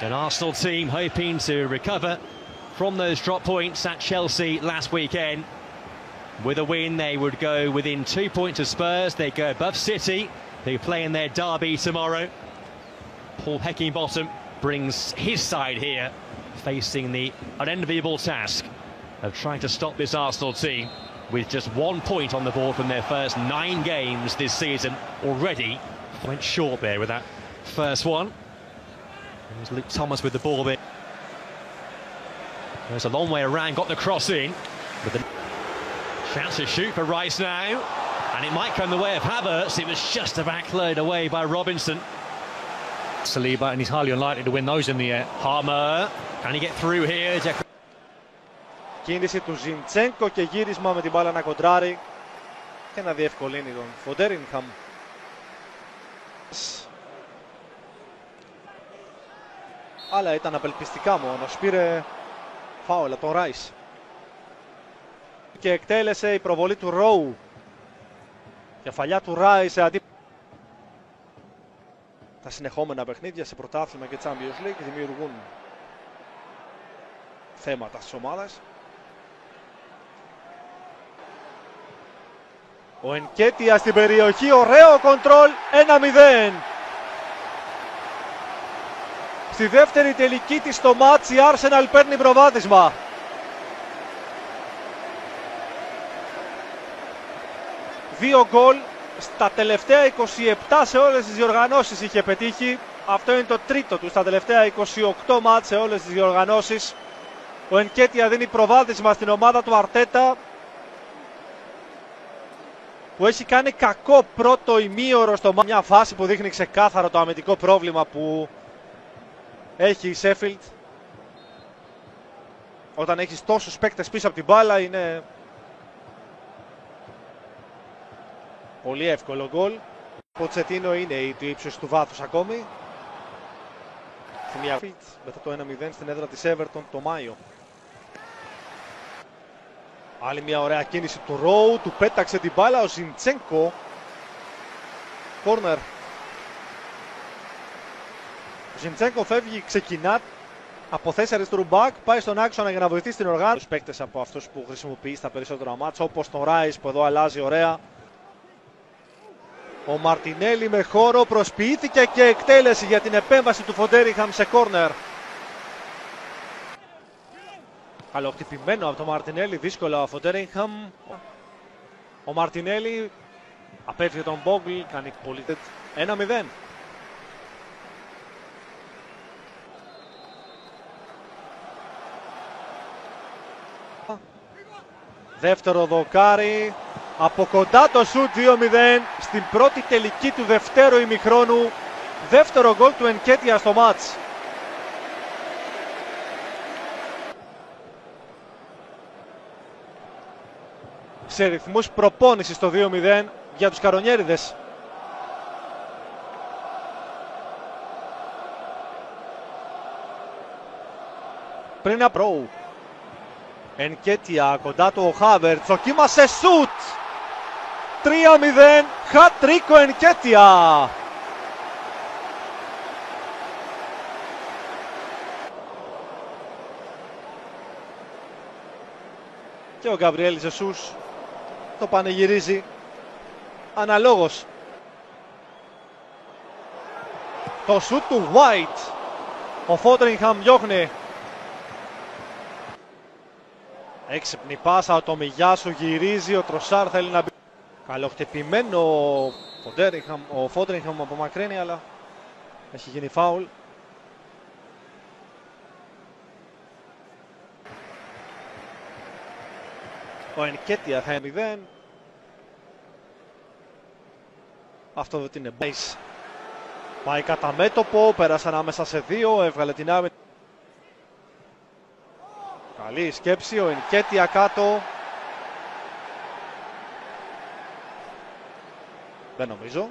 An Arsenal team hoping to recover from those drop points at Chelsea last weekend. With a win, they would go within 2 points of Spurs. They go above City. They play in their derby tomorrow. Paul Heckingbottom brings his side here, facing the unenviable task of trying to stop this Arsenal team with just 1 point on the board from their first 9 games this season already. Went short there with that first one. There's Luke Thomas with the ball there. There's a long way around, got the cross in. With the chance to shoot for Rice now. And it might come the way of Havertz. It was just about cleared away by Robinson. Saliba, and he's highly unlikely to win those in the air. Harmer, can he get through here? Κίνηση του Ζιντσένκο και γύρισμα με την μπάλα να κοντράρει και να διευκολύνει τον Φοντέριγχαμ. Αλλά ήταν απελπιστικά μόνος, πήρε φάουλα τον Ράις και εκτέλεσε η προβολή του Ρόου. Κεφαλιά του Ράις αντί... Τα συνεχόμενα παιχνίδια σε πρωτάθλημα και Champions League δημιουργούν θέματα στις ομάδες. Ο Ενκέτια στην περιοχή, ωραίο κοντρόλ, 1-0. Στη δεύτερη τελική της στο μάτς η Arsenal παίρνει προβάδισμα. Δύο γκολ στα τελευταία 27 σε όλες τις διοργανώσεις είχε πετύχει. Αυτό είναι το τρίτο του στα τελευταία 28 μάτς σε όλες τις διοργανώσεις. Ο Ενκέτια δίνει προβάδισμα στην ομάδα του Αρτέτα, που έχει κάνει κακό πρώτο ημίωρο στο μάτς. Μια φάση που δείχνει ξεκάθαρο το αμυντικό πρόβλημα που έχει η Σέφιλντ. Όταν έχεις τόσους παίκτες πίσω από την μπάλα είναι πολύ εύκολο γκολ. Ο Ποτσετίνο είναι η του ύψους του βάθους ακόμη. Μετά το 1-0 στην έδρα της Everton το Μάιο. Άλλη μια ωραία κίνηση του Ρόου, του πέταξε την μπάλα ο Ζιντσένκο. Κόρνερ. Ο Ζιντσένκο φεύγει, ξεκινά από θέση αριστερού μπακ, πάει στον άξονα για να βοηθήσει την οργάνωση. Τους παίκτες από αυτούς που χρησιμοποιεί στα περισσότερα μάτς, όπως τον Ράις που εδώ αλλάζει ωραία. Ο Μαρτινέλη με χώρο προσποιήθηκε και εκτέλεση για την επέμβαση του Φοντέριγχαμ σε κόρνερ. Καλοχτυπημένο από τον Μαρτινέλη, δύσκολα ο Φοντέριγχαμ. Ο Μαρτινέλη απέφυγε τον Μπόγκλ, κάνει πολύ... 1-0. Δεύτερο δοκάρι, από κοντά το σουτ 2-0 στην πρώτη τελική του δευτέρου ημιχρόνου. Δεύτερο γκολ του Ενκέτια στο μάτς. Σε ρυθμούς προπόνησης το 2-0 για τους καρονιέριδες. Πριν από Ρόου. Ενκέτια κοντά του ο Χάβερτς, δοκίμασε σουτ! 3-0, χατ-τρίκ ο Ενκέτια! Και ο Γκαμπριέλ Ζεσούς το πανηγυρίζει αναλόγως. Το σουτ του White, ο Φόντριγχαμ διώχνει. Έξυπνη πάσα, ο Τομιγιάσου γυρίζει, ο Τροσάρ θέλει να μπει. Καλοχτυπημένο ο Φόντριγχαμ απομακρύνει, αλλά έχει γίνει φάουλ. Ο Ενκέτια θα είναι 0. Αυτό δεν είναι base. Πάει κατά μέτωπο, πέρασε ανάμεσα σε δύο, έβγαλε την άμυνα. Καλή σκέψη, ο Ενκέτια κάτω. Δεν νομίζω.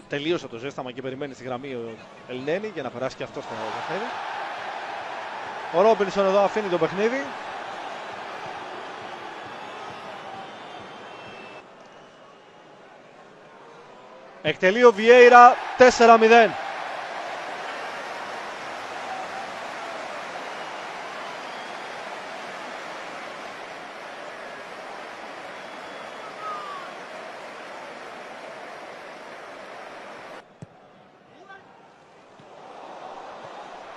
Τελείωσε το ζέσταμα και περιμένει στη γραμμή ο Ελνένη για να περάσει και αυτό στο παιχνίδι. Ο Ρόμπινσον εδώ αφήνει το παιχνίδι. Εκτελεί ο Βιέιρα 4-0.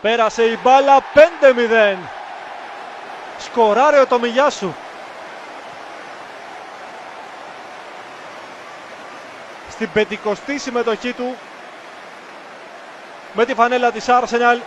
Πέρασε η μπάλα, 5-0. Σκοράρει ο Τομιγιάσου. Στην 50η συμμετοχή του με τη φανέλα της Arsenal.